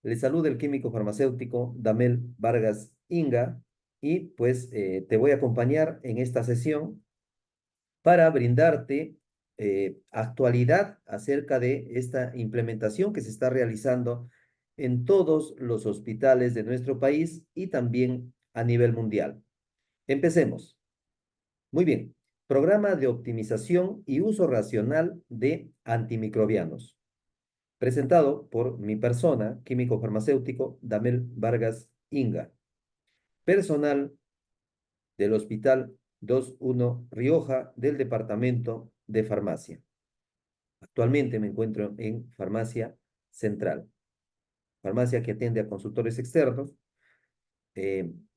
Le saluda el químico farmacéutico Damel Vargas Inga y pues te voy a acompañar en esta sesión para brindarte actualidad acerca de esta implementación que se está realizando en todos los hospitales de nuestro país y también a nivel mundial. Empecemos. Muy bien. Programa de optimización y uso racional de antimicrobianos. Presentado por mi persona, químico farmacéutico Damel Vargas Inga, personal del Hospital 21 Rioja del Departamento de Farmacia. Actualmente me encuentro en Farmacia Central, farmacia que atiende a consultores externos,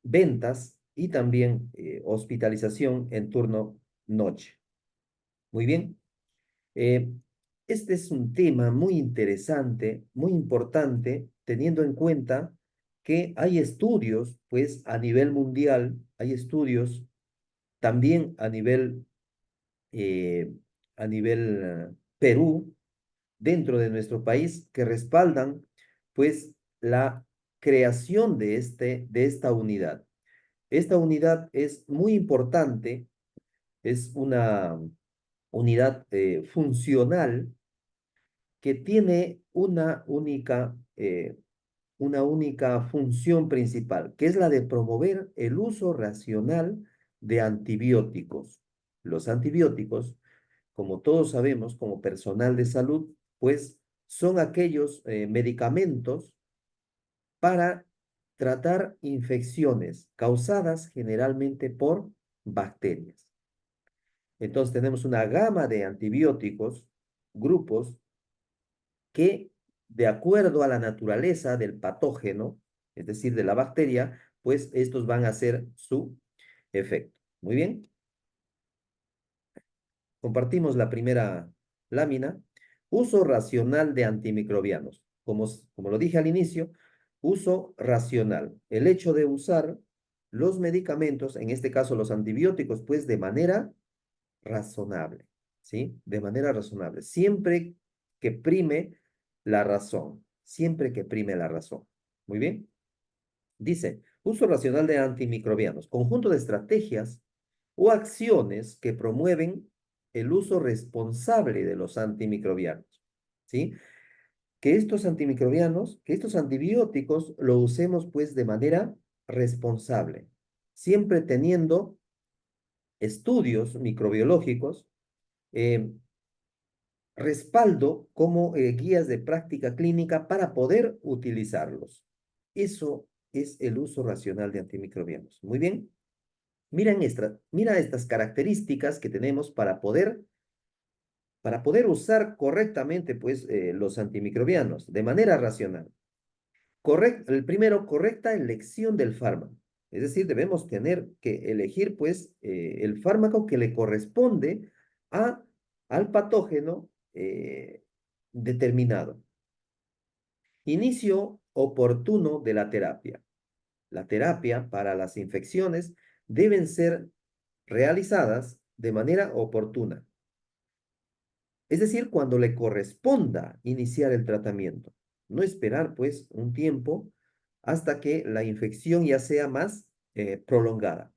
ventas y también hospitalización en turno noche. Muy bien. Eh, este es un tema muy interesante, muy importante, teniendo en cuenta que hay estudios, pues a nivel mundial, hay estudios también eh, a nivel Perú, dentro de nuestro país, que respaldan, pues, la creación de esta unidad. Esta unidad es muy importante, es una unidad funcional que tiene una única función principal, que es la de promover el uso racional de antibióticos. Los antibióticos, como todos sabemos, como personal de salud, pues son aquellos medicamentos para tratar infecciones causadas generalmente por bacterias. Entonces tenemos una gama de antibióticos, grupos que de acuerdo a la naturaleza del patógeno, es decir, de la bacteria, pues estos van a hacer su efecto. Muy bien, compartimos la primera lámina. Uso racional de antimicrobianos. Como lo dije al inicio, uso racional. El hecho de usar los medicamentos, en este caso los antibióticos, pues de manera razonable, ¿sí? De manera razonable. Siempre que prime la razón, siempre que prime la razón. Muy bien. Dice, uso racional de antimicrobianos, conjunto de estrategias o acciones que promueven el uso responsable de los antimicrobianos, ¿sí? Que estos antimicrobianos, que estos antibióticos lo usemos pues de manera responsable, siempre teniendo estudios microbiológicos eh, respaldo como guías de práctica clínica para poder utilizarlos. Eso es el uso racional de antimicrobianos. Muy bien. Mira estas características que tenemos para poder usar correctamente pues, los antimicrobianos de manera racional. El primero, correcta elección del fármaco. Es decir, debemos tener que elegir pues el fármaco que le corresponde a, al patógeno determinado. Inicio oportuno de la terapia. La terapia para las infecciones deben ser realizadas de manera oportuna. Es decir, cuando le corresponda iniciar el tratamiento. No esperar pues un tiempo hasta que la infección ya sea más prolongada,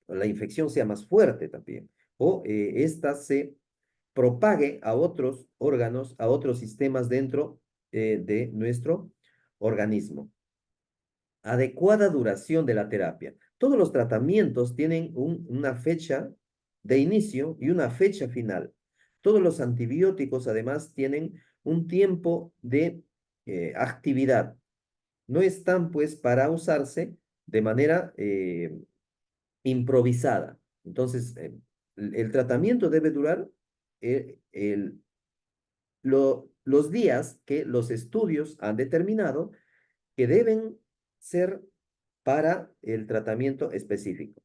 o la infección sea más fuerte también, o esta se propague a otros órganos, a otros sistemas dentro de nuestro organismo. Adecuada duración de la terapia. Todos los tratamientos tienen una fecha de inicio y una fecha final. Todos los antibióticos además tienen un tiempo de actividad. No están pues para usarse de manera improvisada. Entonces, el tratamiento debe durar los días que los estudios han determinado que deben ser para el tratamiento específico.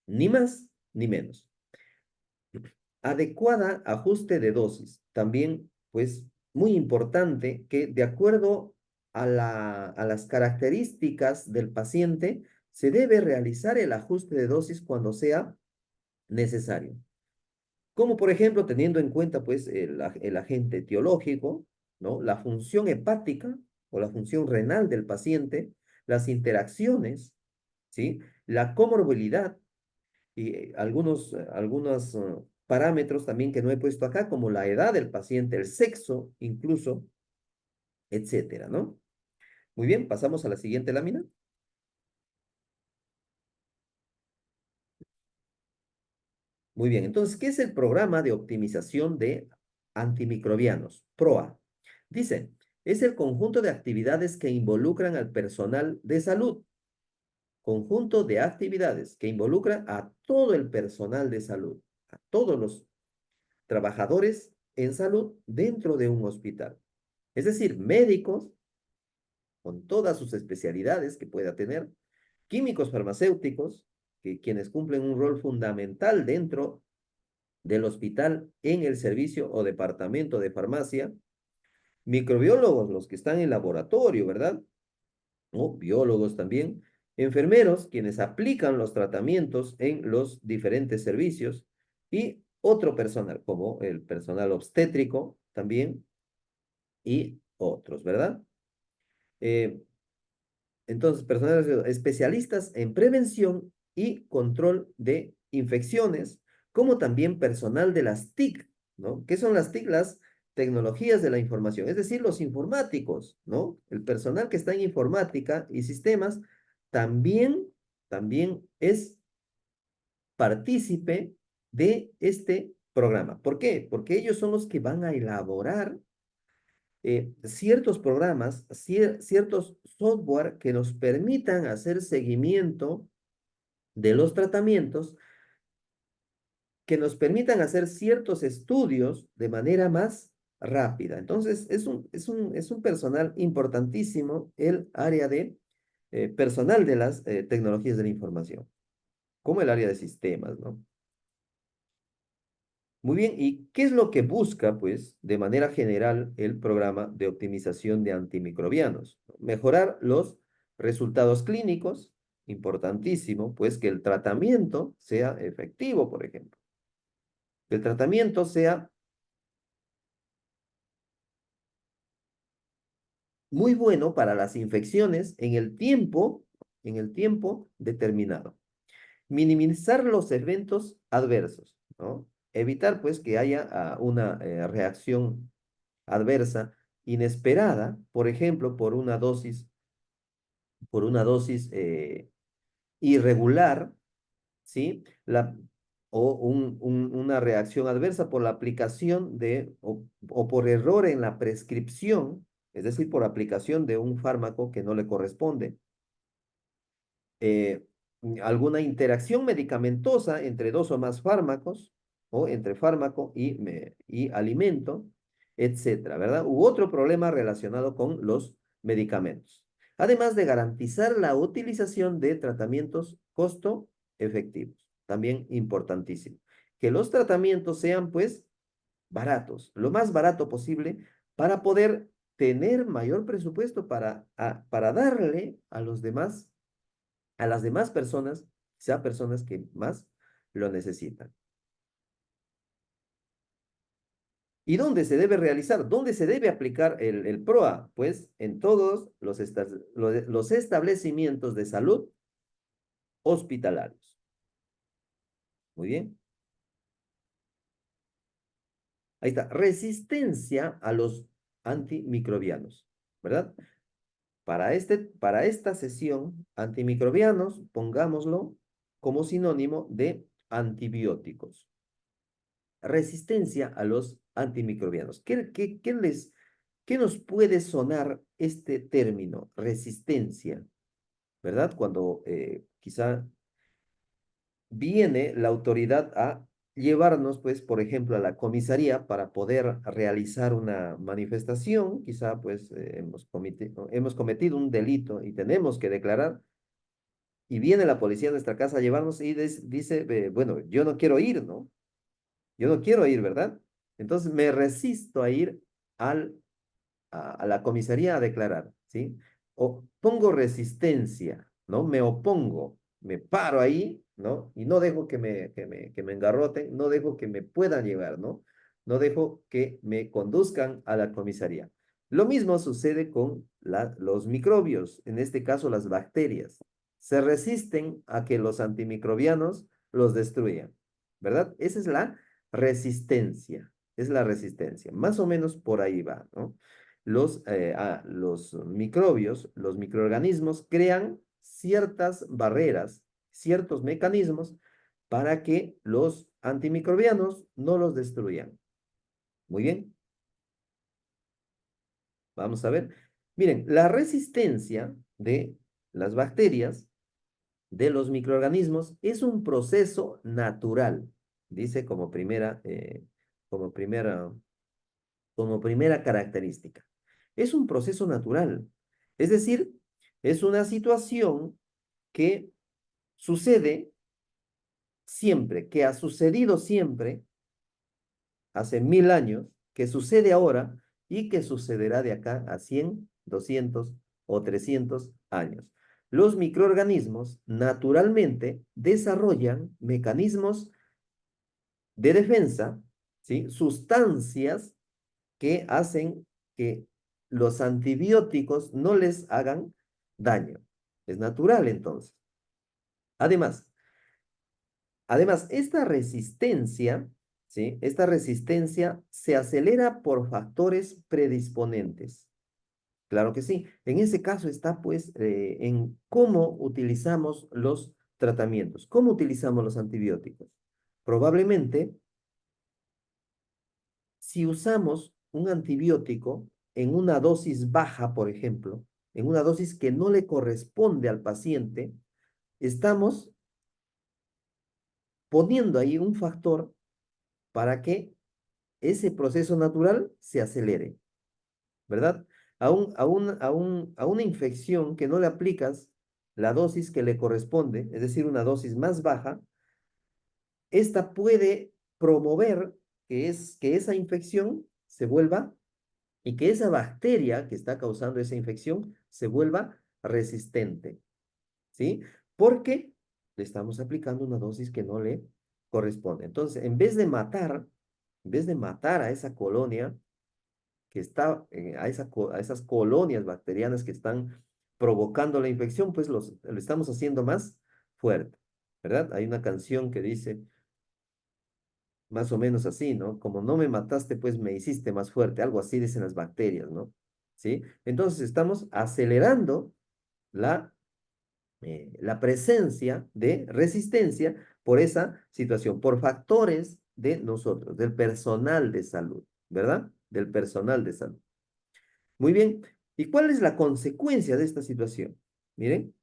Ni más ni menos. Adecuada ajuste de dosis. También, pues, muy importante que de acuerdo a las características del paciente, se debe realizar el ajuste de dosis cuando sea necesario. Como por ejemplo, teniendo en cuenta, pues, el agente etiológico, ¿no? La función hepática o la función renal del paciente, las interacciones, ¿sí? La comorbilidad y algunos parámetros también que no he puesto acá, como la edad del paciente, el sexo incluso, etcétera, ¿no? Muy bien, pasamos a la siguiente lámina. Muy bien, entonces, ¿qué es el programa de optimización de antimicrobianos? PROA. Dice, es el conjunto de actividades que involucran al personal de salud. Conjunto de actividades que involucra a todo el personal de salud, a todos los trabajadores en salud dentro de un hospital. Es decir, médicos con todas sus especialidades que pueda tener, químicos farmacéuticos, que quienes cumplen un rol fundamental dentro del hospital en el servicio o departamento de farmacia, microbiólogos, los que están en laboratorio, ¿verdad? O biólogos también, enfermeros, quienes aplican los tratamientos en los diferentes servicios, y otro personal, como el personal obstétrico también, y otros, ¿verdad? Eh, Entonces, personas especialistas en prevención y control de infecciones, como también personal de las TIC, ¿no? ¿Qué son las TIC? Las tecnologías de la información, es decir, los informáticos, ¿no? El personal que está en informática y sistemas también es partícipe de este programa. ¿Por qué? Porque ellos son los que van a elaborar ciertos programas, ciertos software que nos permitan hacer seguimiento de los tratamientos, que nos permitan hacer ciertos estudios de manera más rápida. Entonces, es un personal importantísimo el área de personal de las tecnologías de la información, como el área de sistemas, ¿no? Muy bien, ¿y qué es lo que busca, pues, de manera general el programa de optimización de antimicrobianos? Mejorar los resultados clínicos, importantísimo, pues que el tratamiento sea efectivo, por ejemplo. Que el tratamiento sea muy bueno para las infecciones en el tiempo determinado. Minimizar los eventos adversos, ¿no? Evitar, pues, que haya una reacción adversa inesperada, por ejemplo, por una dosis irregular, ¿sí? Una reacción adversa por la aplicación o por error en la prescripción, es decir, por aplicación de un fármaco que no le corresponde. eh, Alguna interacción medicamentosa entre dos o más fármacos, o entre fármaco y alimento, etcétera, ¿verdad? U otro problema relacionado con los medicamentos. Además de garantizar la utilización de tratamientos costo efectivos. También importantísimo. Que los tratamientos sean, pues, baratos, lo más barato posible, para poder tener mayor presupuesto para darle a las demás personas, quizá personas que más lo necesitan. ¿Y dónde se debe realizar? ¿Dónde se debe aplicar el PROA? Pues en todos los establecimientos de salud hospitalarios. Muy bien. Ahí está. Resistencia a los antimicrobianos, ¿verdad? Para esta sesión, antimicrobianos, pongámoslo como sinónimo de antibióticos. Resistencia a los antimicrobianos. ¿Qué nos puede sonar este término, resistencia? ¿Verdad? Cuando quizá viene la autoridad a llevarnos, pues, por ejemplo, a la comisaría para poder realizar una manifestación, quizá, pues, hemos cometido un delito y tenemos que declarar, y viene la policía a nuestra casa a llevarnos y dice, bueno, yo no quiero ir, ¿no? Yo no quiero ir, ¿verdad? Entonces me resisto a ir a la comisaría a declarar, ¿sí? O pongo resistencia, ¿no? Me opongo, me paro ahí, ¿no? Y no dejo que me engarroten, no dejo que me puedan llevar, ¿no? No dejo que me conduzcan a la comisaría. Lo mismo sucede con los microbios, en este caso las bacterias. Se resisten a que los antimicrobianos los destruyan, ¿verdad? Esa es la resistencia, es la resistencia. Más o menos por ahí va, ¿no? Los microbios, los microorganismos crean ciertas barreras, ciertos mecanismos para que los antimicrobianos no los destruyan. Muy bien. Vamos a ver. Miren, la resistencia de las bacterias, de los microorganismos, es un proceso natural, dice como primera, como primera característica. Es un proceso natural. Es decir, es una situación que sucede siempre, que ha sucedido siempre hace 1000 años, que sucede ahora y que sucederá de acá a 100, 200 o 300 años. Los microorganismos naturalmente desarrollan mecanismos de defensa, ¿sí? Sustancias que hacen que los antibióticos no les hagan daño. Es natural entonces. Además, Además, esta resistencia, ¿sí? Esta resistencia se acelera por factores predisponentes. Claro que sí. En ese caso está, pues, en cómo utilizamos los tratamientos, cómo utilizamos los antibióticos. Probablemente, si usamos un antibiótico en una dosis baja, por ejemplo, en una dosis que no le corresponde al paciente, estamos poniendo ahí un factor para que ese proceso natural se acelere, ¿verdad? A una infección que no le aplicas la dosis que le corresponde, es decir, una dosis más baja, esta puede promover que esa infección se vuelva y que esa bacteria que está causando esa infección se vuelva resistente, ¿sí? Porque le estamos aplicando una dosis que no le corresponde. Entonces, en vez de matar a esa colonia, que está a esas colonias bacterianas que están provocando la infección, pues lo estamos haciendo más fuerte, ¿verdad? Hay una canción que dice más o menos así, ¿no? Como no me mataste, pues me hiciste más fuerte, algo así dicen las bacterias, ¿no? ¿Sí? Entonces estamos acelerando la, la presencia de resistencia por esa situación, por factores de nosotros, del personal de salud, ¿verdad? Del personal de salud. Muy bien. ¿Y cuál es la consecuencia de esta situación? Miren,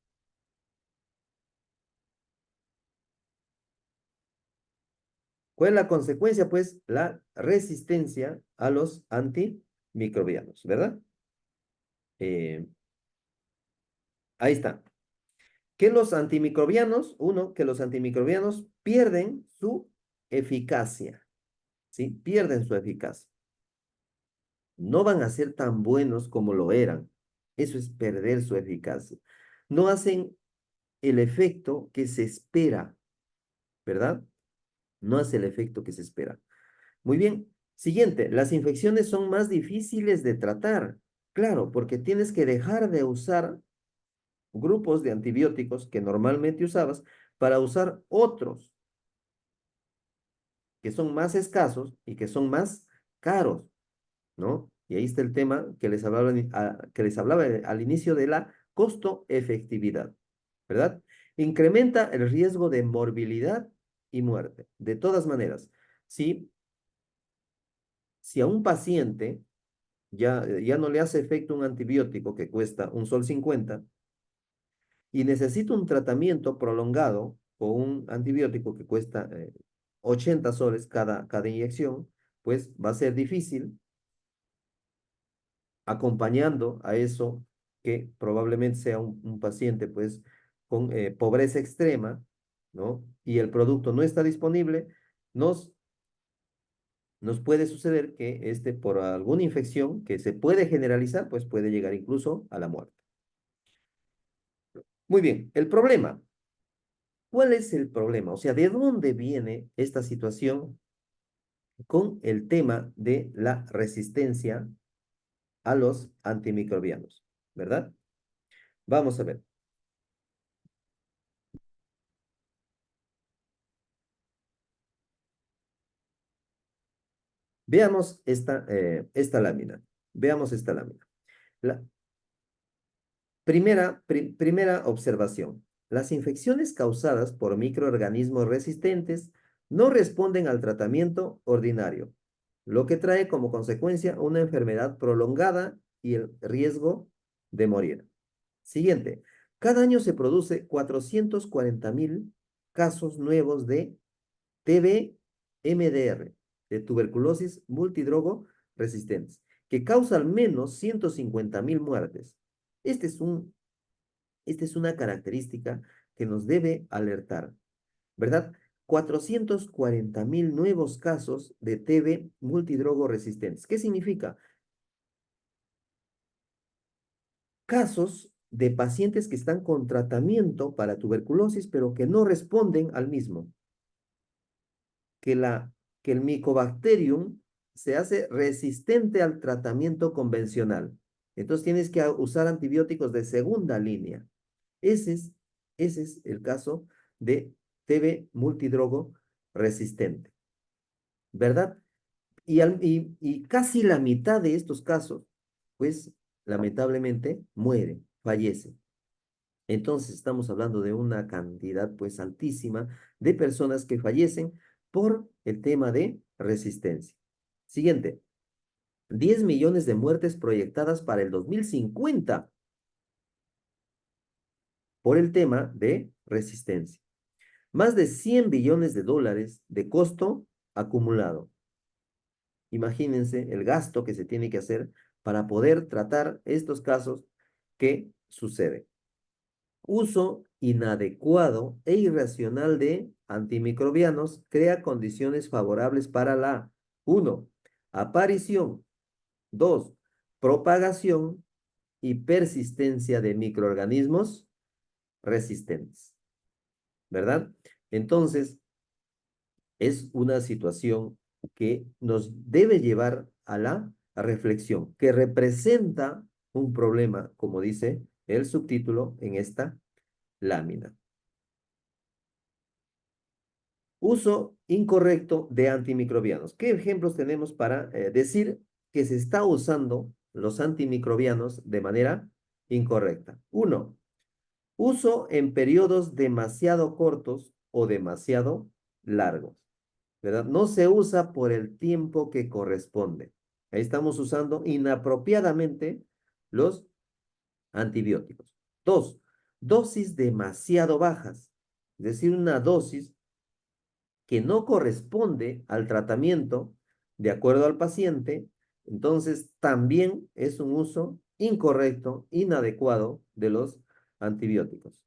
¿cuál es la consecuencia? Pues la resistencia a los antimicrobianos, ¿verdad? Eh, Ahí está. Que los antimicrobianos, uno, que los antimicrobianos pierden su eficacia, ¿sí? Pierden su eficacia. No van a ser tan buenos como lo eran. Eso es perder su eficacia. No hacen el efecto que se espera, ¿verdad? No hace el efecto que se espera. Muy bien. Siguiente, las infecciones son más difíciles de tratar. Claro, porque tienes que dejar de usar grupos de antibióticos que normalmente usabas para usar otros que son más escasos y que son más caros, ¿no? Y ahí está el tema que les hablaba al inicio de la costo-efectividad, ¿verdad? Incrementa el riesgo de morbilidad y muerte. De todas maneras, si, si a un paciente ya no le hace efecto un antibiótico que cuesta un sol 50 y necesita un tratamiento prolongado con un antibiótico que cuesta 80 soles cada inyección, pues va a ser difícil acompañando a eso que probablemente sea un paciente pues con pobreza extrema, ¿no? Y el producto no está disponible, nos, nos puede suceder que por alguna infección que se puede generalizar, pues puede llegar incluso a la muerte. Muy bien, el problema. ¿Cuál es el problema? O sea, ¿de dónde viene esta situación con el tema de la resistencia a los antimicrobianos, ¿verdad? Vamos a ver. Veamos esta lámina. Veamos esta lámina. La primera observación. Las infecciones causadas por microorganismos resistentes no responden al tratamiento ordinario, lo que trae como consecuencia una enfermedad prolongada y el riesgo de morir. Siguiente. Cada año se produce 440.000 casos nuevos de TB-MDR, de tuberculosis multidrogo resistentes, que causa al menos 150.000 muertes. Este es un, esta es una característica que nos debe alertar, ¿verdad? 440.000 nuevos casos de TB multidrogo resistentes. ¿Qué significa? Casos de pacientes que están con tratamiento para tuberculosis, pero que no responden al mismo. Que el Mycobacterium se hace resistente al tratamiento convencional. Entonces tienes que usar antibióticos de segunda línea. Ese es, ese es el caso de TB multidrogo resistente, ¿verdad? Y casi la mitad de estos casos, pues lamentablemente muere, fallece. Entonces estamos hablando de una cantidad pues altísima de personas que fallecen por el tema de resistencia. Siguiente, 10 millones de muertes proyectadas para el 2050 por el tema de resistencia. Más de 100 billones de dólares de costo acumulado. Imagínense el gasto que se tiene que hacer para poder tratar estos casos que suceden. Uso inadecuado e irracional de antimicrobianos crea condiciones favorables para la 1. Aparición, 2. Propagación y persistencia de microorganismos resistentes, ¿verdad? Entonces, es una situación que nos debe llevar a la reflexión, que representa un problema, como dice el subtítulo en esta lámina. Uso incorrecto de antimicrobianos. ¿Qué ejemplos tenemos para decir que se está usando los antimicrobianos de manera incorrecta? 1. Uso en periodos demasiado cortos o demasiado largos, ¿verdad? No se usa por el tiempo que corresponde. Ahí estamos usando inapropiadamente los antibióticos. 2. Dosis demasiado bajas, es decir, una dosis que no corresponde al tratamiento de acuerdo al paciente, entonces también es un uso incorrecto, inadecuado de los antibióticos.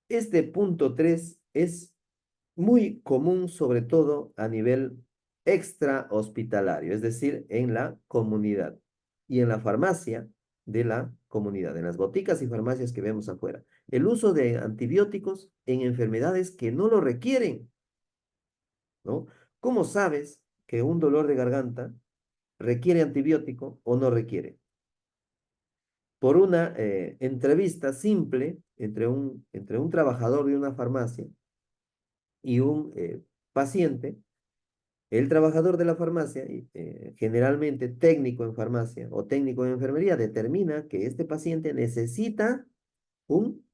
Este punto 3 es muy común, sobre todo a nivel extra hospitalario, es decir, en la comunidad y en la farmacia de la comunidad, en las boticas y farmacias que vemos afuera. El uso de antibióticos en enfermedades que no lo requieren, ¿no? ¿Cómo sabes que un dolor de garganta requiere antibiótico o no requiere? Por una entrevista simple entre un trabajador de una farmacia y un paciente. El trabajador de la farmacia, generalmente técnico en farmacia o técnico en enfermería, determina que este paciente necesita un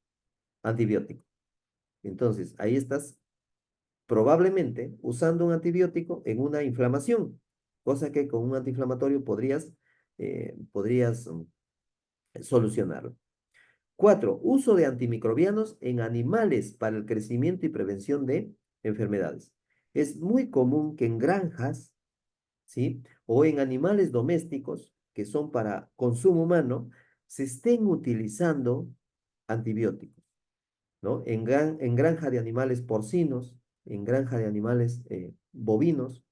antibiótico. Entonces, ahí estás probablemente usando un antibiótico en una inflamación, cosa que con un antiinflamatorio podrías solucionarlo. 4. Uso de antimicrobianos en animales para el crecimiento y prevención de enfermedades. Es muy común que en granjas, ¿sí? O en animales domésticos que son para consumo humano, se estén utilizando antibióticos, ¿no? En granja de animales porcinos, en granja de animales bovinos,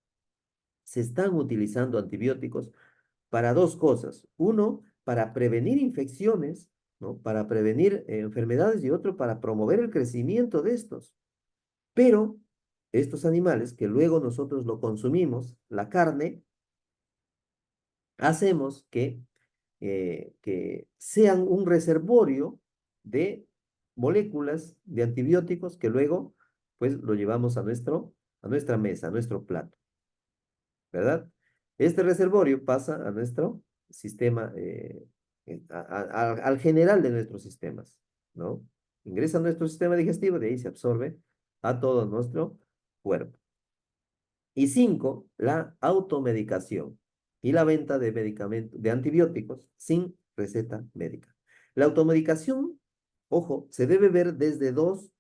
se están utilizando antibióticos para dos cosas. Uno, para prevenir infecciones, ¿no? Para prevenir enfermedades y otro, para promover el crecimiento de estos. Pero estos animales que luego nosotros lo consumimos, la carne, hacemos que que sean un reservorio de moléculas de antibióticos que luego, pues, lo llevamos a nuestra mesa, a nuestro plato, ¿verdad? Este reservorio pasa a nuestro sistema, al general de nuestros sistemas, ¿no? Ingresa a nuestro sistema digestivo, de ahí se absorbe a todo nuestro cuerpo. Y cinco, la automedicación y la venta de medicamentos, de antibióticos sin receta médica. La automedicación, ojo, se debe ver desde dos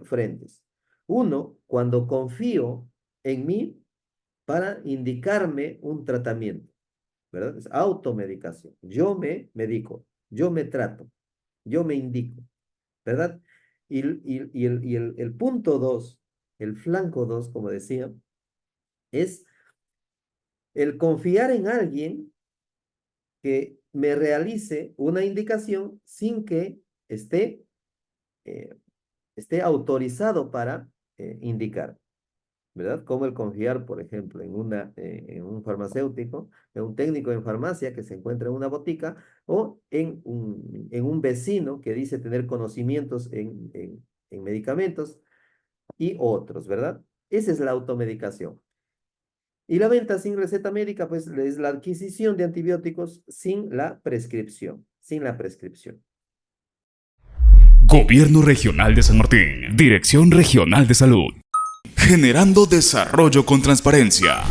frentes. Uno, cuando confío en mí para indicarme un tratamiento, ¿verdad? Es automedicación. Yo me medico, yo me trato, yo me indico, ¿verdad? El punto dos, el flanco dos, como decía, es el confiar en alguien que me realice una indicación sin que esté, eh, esté autorizado para indicar, ¿verdad? Como el confiar, por ejemplo, en un farmacéutico, en un técnico en farmacia que se encuentra en una botica o en un vecino que dice tener conocimientos en medicamentos y otros, ¿verdad? Esa es la automedicación. Y la venta sin receta médica, pues es la adquisición de antibióticos sin la prescripción, sin la prescripción. Gobierno Regional de San Martín, Dirección Regional de Salud. Generando desarrollo con transparencia.